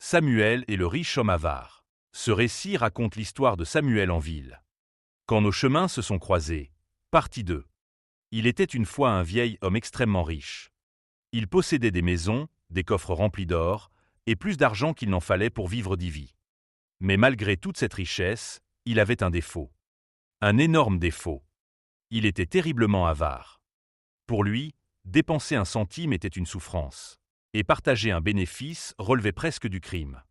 Samuel et le riche homme avare. Ce récit raconte l'histoire de Samuel en ville. Quand nos chemins se sont croisés. Partie 2. Il était une fois un vieil homme extrêmement riche. Il possédait des maisons, des coffres remplis d'or, et plus d'argent qu'il n'en fallait pour vivre d'ivy. Mais malgré toute cette richesse, il avait un défaut. Un énorme défaut. Il était terriblement avare. Pour lui, dépenser un centime était une souffrance. Et partager un bénéfice relevait presque du crime.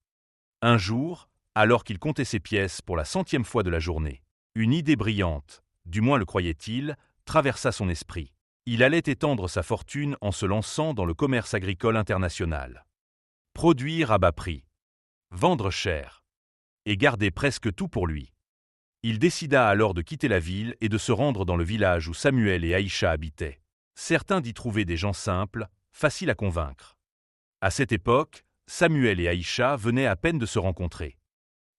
Un jour, alors qu'il comptait ses pièces pour la 100e fois de la journée, une idée brillante, du moins le croyait-il, traversa son esprit. Il allait étendre sa fortune en se lançant dans le commerce agricole international. Produire à bas prix. Vendre cher. Et garder presque tout pour lui. Il décida alors de quitter la ville et de se rendre dans le village où Samuel et Aïcha habitaient. Certains d'y trouver des gens simples, faciles à convaincre. À cette époque, Samuel et Aïcha venaient à peine de se rencontrer.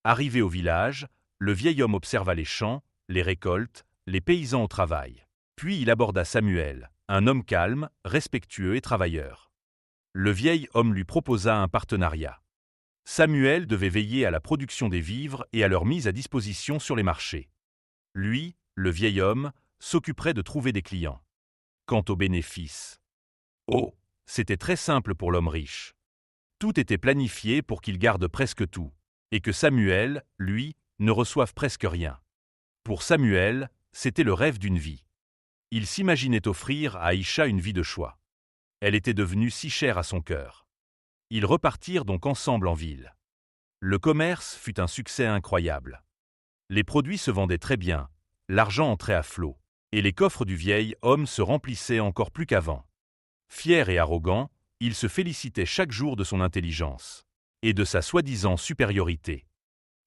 Arrivé au village, le vieil homme observa les champs, les récoltes, les paysans au travail. Puis il aborda Samuel, un homme calme, respectueux et travailleur. Le vieil homme lui proposa un partenariat. Samuel devait veiller à la production des vivres et à leur mise à disposition sur les marchés. Lui, le vieil homme, s'occuperait de trouver des clients. Quant aux bénéfices, c'était très simple pour l'homme riche. Tout était planifié pour qu'il garde presque tout, et que Samuel, lui, ne reçoive presque rien. Pour Samuel, c'était le rêve d'une vie. Il s'imaginait offrir à Aïcha une vie de choix. Elle était devenue si chère à son cœur. Ils repartirent donc ensemble en ville. Le commerce fut un succès incroyable. Les produits se vendaient très bien, l'argent entrait à flot, et les coffres du vieil homme se remplissaient encore plus qu'avant. Fier et arrogant, il se félicitait chaque jour de son intelligence et de sa soi-disant supériorité.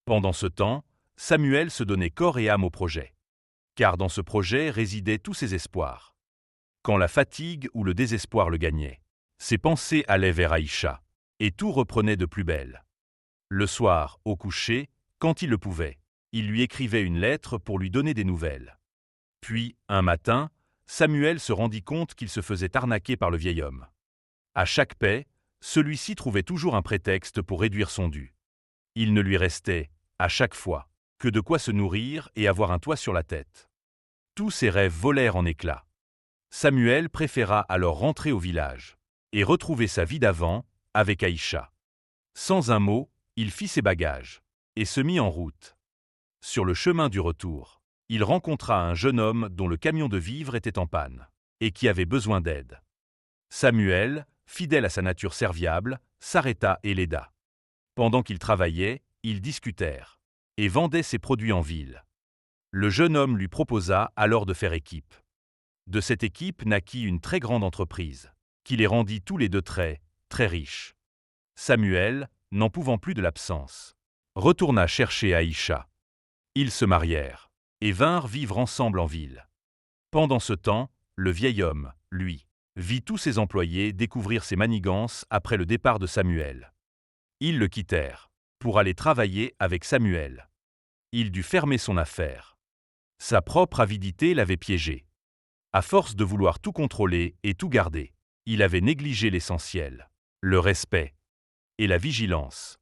Pendant ce temps, Samuel se donnait corps et âme au projet. Car dans ce projet résidaient tous ses espoirs. Quand la fatigue ou le désespoir le gagnaient, ses pensées allaient vers Aïcha, et tout reprenait de plus belle. Le soir, au coucher, quand il le pouvait, il lui écrivait une lettre pour lui donner des nouvelles. Puis, un matin, Samuel se rendit compte qu'il se faisait arnaquer par le vieil homme. À chaque paie, celui-ci trouvait toujours un prétexte pour réduire son dû. Il ne lui restait, à chaque fois, que de quoi se nourrir et avoir un toit sur la tête. Tous ses rêves volèrent en éclats. Samuel préféra alors rentrer au village et retrouver sa vie d'avant avec Aïcha. Sans un mot, il fit ses bagages et se mit en route. Sur le chemin du retour, il rencontra un jeune homme dont le camion de vivres était en panne et qui avait besoin d'aide. Samuel, fidèle à sa nature serviable, s'arrêta et l'aida. Pendant qu'ils travaillaient, ils discutèrent et vendaient ses produits en ville. Le jeune homme lui proposa alors de faire équipe. De cette équipe naquit une très grande entreprise, qui les rendit tous les deux très riches. Samuel, n'en pouvant plus de l'absence, retourna chercher Aïcha. Ils se marièrent et vinrent vivre ensemble en ville. Pendant ce temps, le vieil homme, lui, vit tous ses employés découvrir ses manigances après le départ de Samuel. Ils le quittèrent pour aller travailler avec Samuel. Il dut fermer son affaire. Sa propre avidité l'avait piégé. À force de vouloir tout contrôler et tout garder, il avait négligé l'essentiel, le respect et la vigilance.